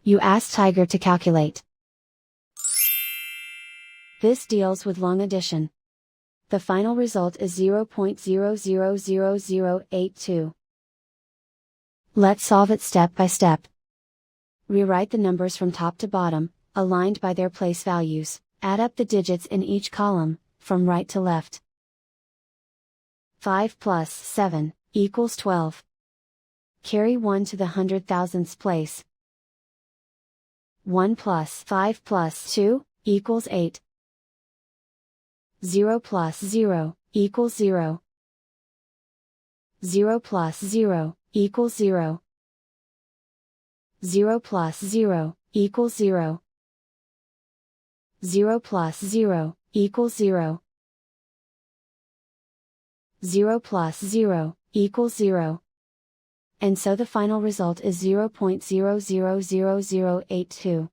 You ask Tiger to calculate. This deals with long addition. The final result is 0.000082. Let's solve it step by step. Rewrite the numbers from top to bottom, aligned by their place values. Add up the digits in each column, from right to left. 5 plus 7 equals 12. Carry 1 to the 100,000th place. 1 plus 5 plus 2 equals 8. 0 plus 0 equals 0. 0 plus 0 equals 0. 0 plus 0 equals 0. 0 plus 0 equals 0. 0 plus 0 equals 0. And so the final result is 0.000082.